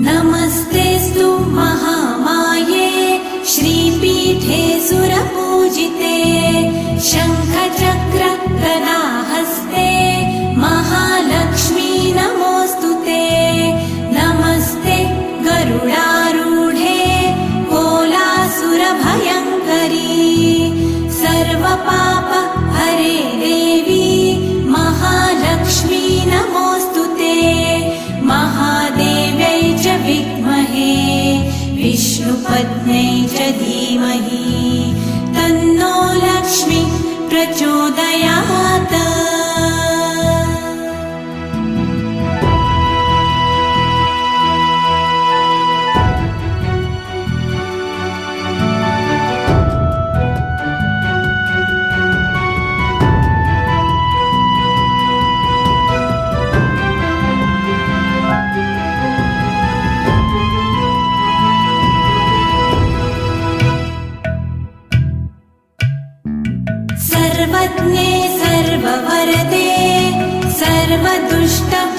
नमस्तेऽस्तु महामाये श्रीपीठे सुरपूजिते शङ्खचक्र गदाहस्ते महालक्ष्मी नमोऽस्तुते। नमस्ते गरुडारूढे कोलासुरभयङ्करी सर्वपाप हरे देवी महालक्ष्मी नमोऽस्तुते। महादेव्यै च विद्महे विष्णुपत्न्यै च धीमहि तन्नो लक्ष्मी प्रचोदयात्। सर्वज्ञे सर्ववरदे सर्वदुष्टभयङ्करी